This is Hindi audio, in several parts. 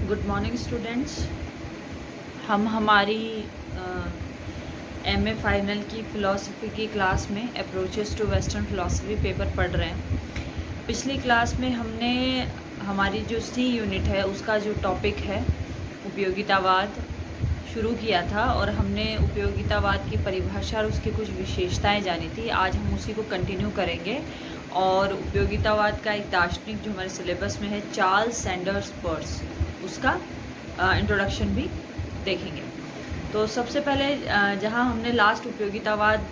Good morning students. हम हमारी एमए फाइनल की फ़िलासफ़ी की क्लास में approaches to western philosophy paper पढ़ रहे हैं। पिछली क्लास में हमने हमारी जो सी यूनिट है उसका जो टॉपिक है उपयोगितावाद शुरू किया था और हमने उपयोगितावाद की परिभाषा और उसकी कुछ विशेषताएं जानी थी। आज हम उसी को कंटिन्यू करेंगे और उपयोगितावाद का एक दार्शनिक जो हमारे सिलेबस में है चार्ल्स सैंडर्स पर्स, उसका इंट्रोडक्शन भी देखेंगे। तो सबसे पहले जहां हमने लास्ट उपयोगितावाद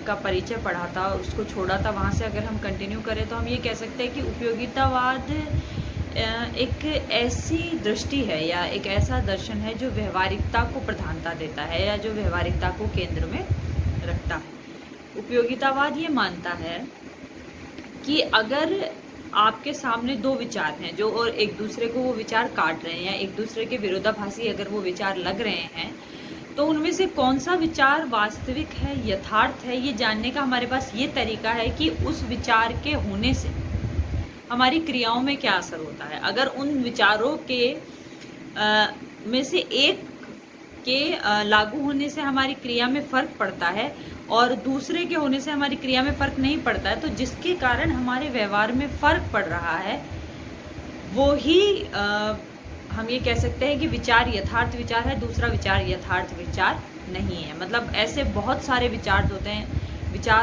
का परिचय पढ़ा था, उसको छोड़ा था, वहां से अगर हम कंटिन्यू करें तो हम ये कह सकते हैं कि उपयोगितावाद एक ऐसी दृष्टि है या एक ऐसा दर्शन है जो व्यवहारिकता को प्रधानता देता है या जो व्यवहारिकता को केंद्र में रखता है। उपयोगितावाद ये मानता है कि अगर आपके सामने दो विचार हैं जो और एक दूसरे को वो विचार काट रहे हैं या एक दूसरे के विरोधाभासी अगर वो विचार लग रहे हैं, तो उनमें से कौन सा विचार वास्तविक है, यथार्थ है, ये जानने का हमारे पास ये तरीका है कि उस विचार के होने से हमारी क्रियाओं में क्या असर होता है। अगर उन विचारों के में से एक के लागू होने से हमारी क्रिया में फ़र्क पड़ता है और दूसरे के होने से हमारी क्रिया में फ़र्क नहीं पड़ता है, तो जिसके कारण हमारे व्यवहार में फ़र्क पड़ रहा है वो ही हम ये कह सकते हैं कि विचार यथार्थ विचार है, दूसरा विचार यथार्थ विचार नहीं है। मतलब ऐसे बहुत सारे विचार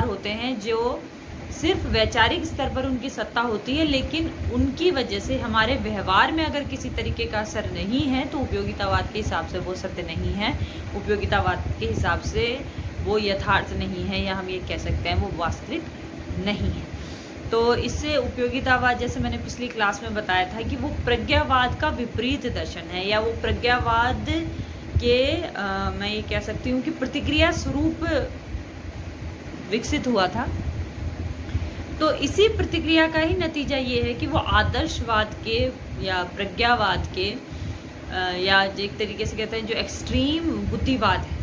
होते हैं जो सिर्फ वैचारिक स्तर पर उनकी सत्ता होती है, लेकिन उनकी वजह से हमारे व्यवहार में अगर किसी तरीके का असर नहीं है तो उपयोगितावाद के हिसाब से वो सत्य नहीं है, उपयोगितावाद के हिसाब से वो यथार्थ नहीं है, या हम ये कह सकते हैं वो वास्तविक नहीं है। तो इससे उपयोगितावाद, जैसे मैंने पिछली क्लास में बताया था, कि वो प्रज्ञावाद का विपरीत दर्शन है, या वो प्रज्ञावाद के मैं ये कह सकती हूँ कि प्रतिक्रिया स्वरूप विकसित हुआ था। तो इसी प्रतिक्रिया का ही नतीजा ये है कि वो आदर्शवाद के या प्रज्ञावाद के या एक तरीके से कहते हैं जो एक्सट्रीम बुद्धिवाद है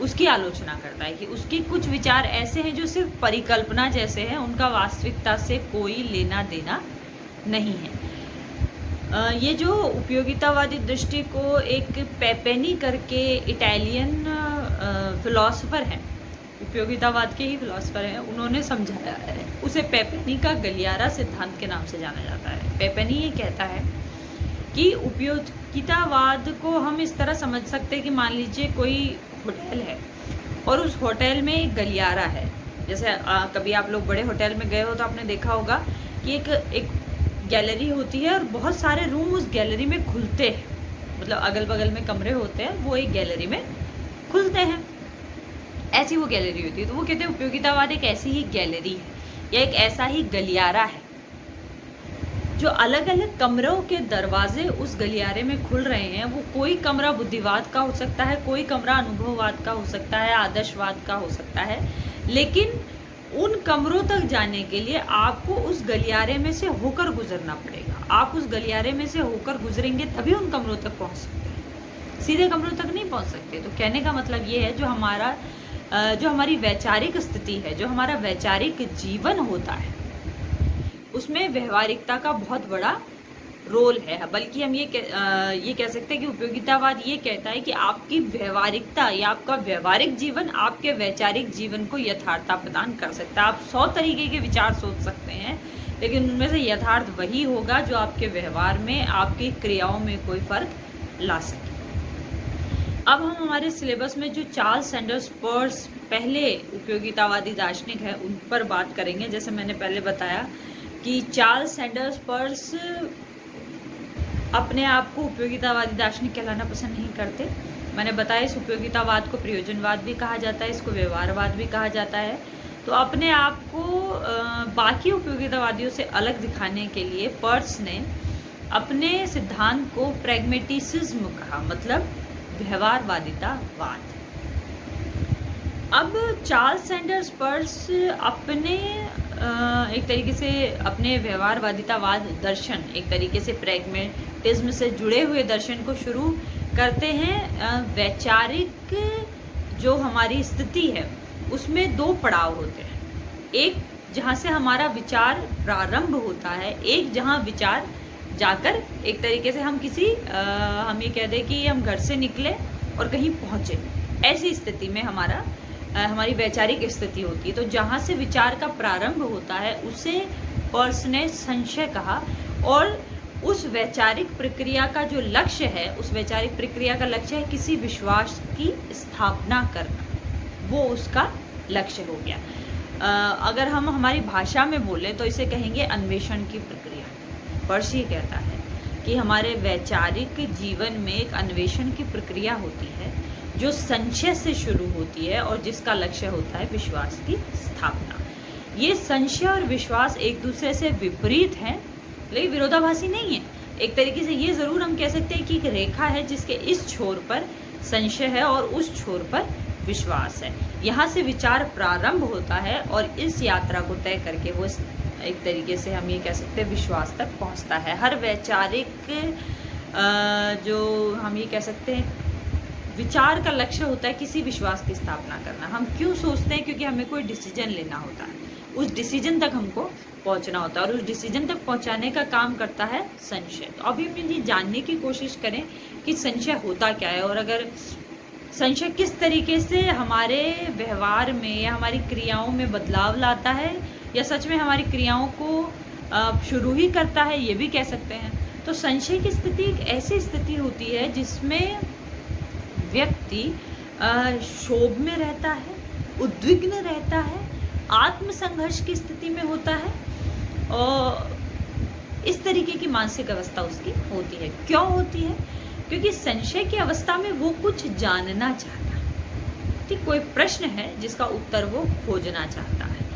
उसकी आलोचना करता है कि उसके कुछ विचार ऐसे हैं जो सिर्फ परिकल्पना जैसे हैं, उनका वास्तविकता से कोई लेना देना नहीं है। ये जो उपयोगितावादी दृष्टि को एक पेपेनी करके इटालियन फिलोसोफर हैं, उपयोगितावाद के ही फिलोसोफर हैं, उन्होंने समझाया है। उसे पेपेनी का गलियारा सिद्धांत के नाम से जाना जाता है। पेपेनी ये कहता है कि उपयोगितावाद को हम इस तरह समझ सकते हैं कि मान लीजिए कोई होटल है और उस होटल में एक गलियारा है। जैसे कभी आप लोग बड़े होटल में गए हो तो आपने देखा होगा कि एक गैलरी होती है और बहुत सारे रूम उस गैलरी में खुलते हैं, मतलब अगल बगल में कमरे होते हैं, वो एक गैलरी में खुलते हैं, ऐसी वो गैलरी होती है। तो वो कहते हैं उपयोगितावाद एक ऐसी ही गैलरी है या एक ऐसा ही गलियारा है जो अलग अलग कमरों के दरवाजे उस गलियारे में खुल रहे हैं। वो कोई कमरा बुद्धिवाद का हो सकता है, कोई कमरा अनुभववाद का हो सकता है, आदर्शवाद का हो सकता है, लेकिन उन कमरों तक जाने के लिए आपको उस गलियारे में से होकर गुजरना पड़ेगा। आप उस गलियारे में से होकर गुजरेंगे तभी उन कमरों तक पहुंच सकते हैं, सीधे कमरों तक नहीं पहुंच सकते। तो कहने का मतलब ये है जो हमारी वैचारिक स्थिति है, जो हमारा वैचारिक जीवन होता है, उसमें व्यवहारिकता का बहुत बड़ा रोल है। बल्कि हम ये कह सकते हैं कि उपयोगितावाद ये कहता है कि आपकी व्यवहारिकता या आपका व्यवहारिक जीवन आपके वैचारिक जीवन को यथार्थता प्रदान कर सकता है। आप 100 तरीके के विचार सोच सकते हैं, लेकिन उनमें से यथार्थ वही होगा जो आपके व्यवहार में, आपकी क्रियाओं में कोई फर्क ला सके। अब हम हमारे सिलेबस में जो चार्ल्स सैंडर्स पर्स पहले उपयोगितावादी दार्शनिक है उन पर बात करेंगे। जैसे मैंने पहले बताया कि चार्ल्स सैंडर्स पर्स अपने आप को उपयोगितावादी दार्शनिक कहलाना पसंद नहीं करते। मैंने बताया इस उपयोगितावाद को प्रयोजनवाद भी कहा जाता है, इसको व्यवहारवाद भी कहा जाता है। तो अपने आप को बाकी उपयोगितावादियों से अलग दिखाने के लिए पर्स ने अपने सिद्धांत को प्रैग्मेटिसिज्म कहा, मतलब व्यवहारवादितावाद। अब चार्ल्स सैंडर्स पर्स अपने एक तरीके से अपने व्यवहारवादितावाद दर्शन, एक तरीके से प्रैग्मेटिज्म से जुड़े हुए दर्शन को शुरू करते हैं। वैचारिक जो हमारी स्थिति है उसमें दो पड़ाव होते हैं, एक जहाँ से हमारा विचार प्रारंभ होता है, एक जहाँ विचार जाकर एक तरीके से हम किसी हम ये कह दें कि हम घर से निकले और कहीं पहुँचे, ऐसी स्थिति में हमारी वैचारिक स्थिति होती है। तो जहाँ से विचार का प्रारंभ होता है उसे पर्स ने संशय कहा, और उस वैचारिक प्रक्रिया का जो लक्ष्य है, उस वैचारिक प्रक्रिया का लक्ष्य है किसी विश्वास की स्थापना करना, वो उसका लक्ष्य हो गया। अगर हम हमारी भाषा में बोलें तो इसे कहेंगे अन्वेषण की प्रक्रिया। पर्स ये कहता है कि हमारे वैचारिक जीवन में एक अन्वेषण की प्रक्रिया होती है जो संशय से शुरू होती है और जिसका लक्ष्य होता है विश्वास की स्थापना। ये संशय और विश्वास एक दूसरे से विपरीत हैं, लेकिन विरोधाभासी नहीं है। एक तरीके से ये ज़रूर हम कह सकते हैं कि एक रेखा है जिसके इस छोर पर संशय है और उस छोर पर विश्वास है। यहाँ से विचार प्रारंभ होता है और इस यात्रा को तय करके वो एक तरीके से हम ये कह सकते हैं विश्वास तक पहुँचता है। हर वैचारिक जो हम ये कह सकते हैं विचार का लक्ष्य होता है किसी विश्वास की स्थापना करना। हम क्यों सोचते हैं? क्योंकि हमें कोई डिसीजन लेना होता है, उस डिसीजन तक हमको पहुंचना होता है, और उस डिसीजन तक पहुंचाने का काम करता है संशय। तो अभी हम ये जानने की कोशिश करें कि संशय होता क्या है, और अगर संशय किस तरीके से हमारे व्यवहार में या हमारी क्रियाओं में बदलाव लाता है, या सच में हमारी क्रियाओं को शुरू ही करता है, ये भी कह सकते हैं। तो संशय की स्थिति एक ऐसी स्थिति होती है जिसमें व्यक्ति क्षोभ में रहता है, उद्विग्न रहता है, आत्मसंघर्ष की स्थिति में होता है, और इस तरीके की मानसिक अवस्था उसकी होती है। क्यों होती है? क्योंकि संशय की अवस्था में वो कुछ जानना चाहता है, ठीक, कोई प्रश्न है जिसका उत्तर वो खोजना चाहता है।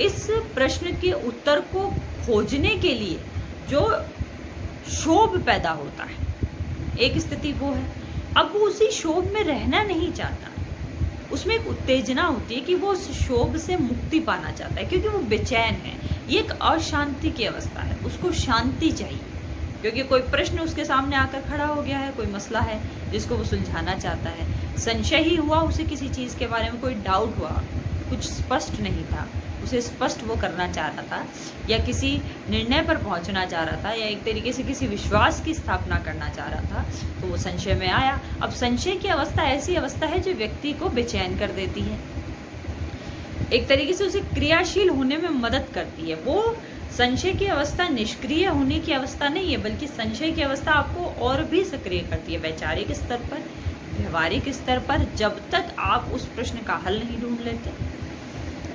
इस प्रश्न के उत्तर को खोजने के लिए जो क्षोभ पैदा होता है, एक स्थिति वो है। अब वो उसी क्षोभ में रहना नहीं चाहता, उसमें एक उत्तेजना होती है कि वो उस क्षोभ से मुक्ति पाना चाहता है, क्योंकि वो बेचैन है। ये एक अशांति की अवस्था है, उसको शांति चाहिए, क्योंकि कोई प्रश्न उसके सामने आकर खड़ा हो गया है, कोई मसला है जिसको वो सुलझाना चाहता है। संशय ही हुआ, उसे किसी चीज़ के बारे में कोई डाउट हुआ, कुछ स्पष्ट नहीं था, उसे स्पष्ट वो करना चाह रहा था, या किसी निर्णय पर पहुंचना चाह रहा था, या एक तरीके से किसी विश्वास की स्थापना करना चाह रहा था, तो वो संशय में आया। अब संशय की अवस्था ऐसी अवस्था है जो व्यक्ति को बेचैन कर देती है, एक तरीके से उसे क्रियाशील होने में मदद करती है। वो संशय की अवस्था निष्क्रिय होने की अवस्था नहीं है, बल्कि संशय की अवस्था आपको और भी सक्रिय करती है, वैचारिक स्तर पर, व्यवहारिक स्तर पर। जब तक आप उस प्रश्न का हल नहीं ढूंढ लेते,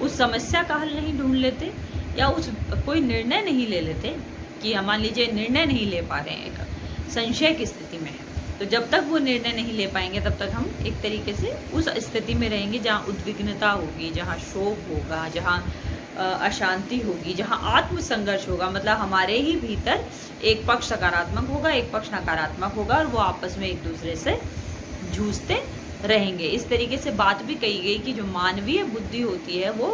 उस समस्या का हल नहीं ढूंढ लेते, या उस कोई निर्णय नहीं ले लेते, कि मान लीजिए निर्णय नहीं ले पा रहे हैं, एक संशय की स्थिति में है, तो जब तक वो निर्णय नहीं ले पाएंगे तब तक हम एक तरीके से उस स्थिति में रहेंगे जहाँ उद्विग्नता होगी, जहाँ क्षोभ होगा, जहाँ अशांति होगी, जहाँ आत्मसंघर्ष होगा। मतलब हमारे ही भीतर एक पक्ष सकारात्मक होगा, एक पक्ष नकारात्मक होगा, और वो आपस में एक दूसरे से जूझते रहेंगे। इस तरीके से बात भी कही गई कि जो मानवीय बुद्धि होती है वो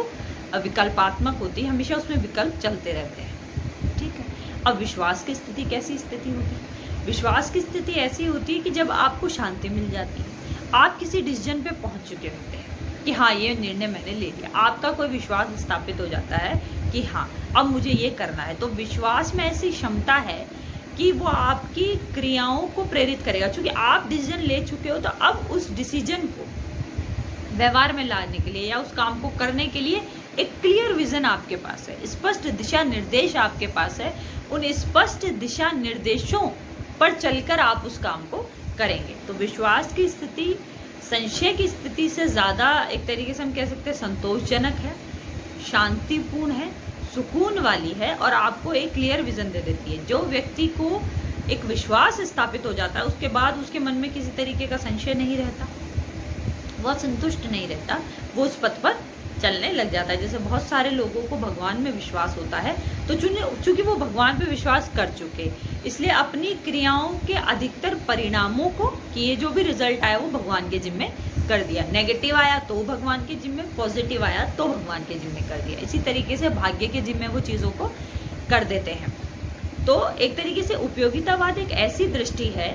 विकल्पात्मक होती है, हमेशा उसमें विकल्प चलते रहते हैं, ठीक है। अब विश्वास की स्थिति कैसी स्थिति होती है? विश्वास की स्थिति ऐसी होती है कि जब आपको शांति मिल जाती है, आप किसी डिसीजन पे पहुंच चुके होते हैं कि हाँ, ये निर्णय मैंने ले लिया, आपका कोई विश्वास स्थापित हो जाता है कि हाँ, अब मुझे ये करना है। तो विश्वास में ऐसी क्षमता है कि वो आपकी क्रियाओं को प्रेरित करेगा, क्योंकि आप डिसीजन ले चुके हो। तो अब उस डिसीजन को व्यवहार में लाने के लिए या उस काम को करने के लिए एक क्लियर विजन आपके पास है, स्पष्ट दिशा निर्देश आपके पास है। उन स्पष्ट दिशा निर्देशों पर चलकर आप उस काम को करेंगे। तो विश्वास की स्थिति संशय की स्थिति से ज़्यादा एक तरीके से हम कह सकते हैं संतोषजनक है, शांतिपूर्ण है, सुकून वाली है, और आपको एक क्लियर विजन दे देती है। जो व्यक्ति को एक विश्वास स्थापित हो जाता है, उसके बाद उसके मन में किसी तरीके का संशय नहीं रहता, वह संतुष्ट नहीं रहता, वो उस पथ पर चलने लग जाता है। जैसे बहुत सारे लोगों को भगवान में विश्वास होता है, तो चूंकि वो भगवान पे विश्वास कर चुके, इसलिए अपनी क्रियाओं के अधिकतर परिणामों को, कि ये जो भी रिजल्ट आया वो भगवान के जिम्मे कर दिया। नेगेटिव आया तो भगवान के जिम्मे, पॉजिटिव आया तो भगवान के जिम्मे कर दिया। इसी तरीके से भाग्य के जिम्मे वो चीज़ों को कर देते हैं। तो एक तरीके से उपयोगितावाद एक ऐसी दृष्टि है,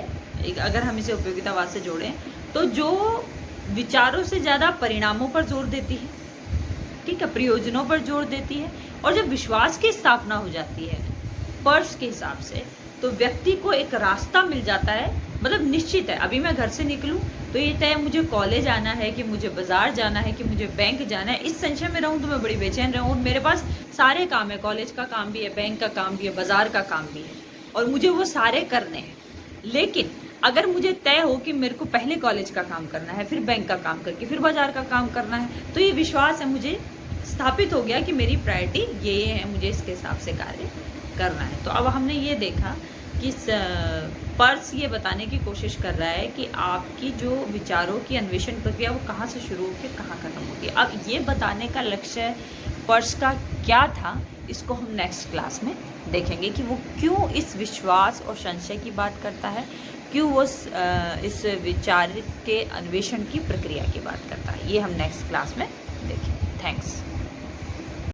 अगर हम इसे उपयोगितावाद से जोड़ें, तो जो विचारों से ज़्यादा परिणामों पर जोर देती है, ठीक है, प्रयोजनों पर जोर देती है। और जब विश्वास की स्थापना हो जाती है पर्स के हिसाब से, तो व्यक्ति को एक रास्ता मिल जाता है, मतलब निश्चित है। अभी मैं घर से निकलूं तो ये तय मुझे कॉलेज आना है कि मुझे बाजार जाना है कि मुझे बैंक जाना है, इस संशय में रहूं तो मैं बड़ी बेचैन रहूं। और मेरे पास सारे काम है, कॉलेज का काम भी है, बैंक का काम भी है, बाजार का काम भी है, और मुझे वो सारे करने हैं। लेकिन अगर मुझे तय हो कि मेरे को पहले कॉलेज का काम करना है, फिर बैंक का काम करके फिर बाजार का काम करना है, तो ये विश्वास है मुझे स्थापित हो गया कि मेरी प्रायोरिटी ये है, मुझे इसके हिसाब से कार्य करना है। तो अब हमने ये देखा कि पर्स ये बताने की कोशिश कर रहा है कि आपकी जो विचारों की अन्वेषण प्रक्रिया वो कहाँ से शुरू होकर कहाँ खत्म होती है। अब ये बताने का लक्ष्य पर्स का क्या था, इसको हम नेक्स्ट क्लास में देखेंगे कि वो क्यों इस विश्वास और संशय की बात करता है, क्यों वो इस विचार के अन्वेषण की प्रक्रिया की बात करता है। ये हम नेक्स्ट क्लास में देखेंगे। थैंक्स।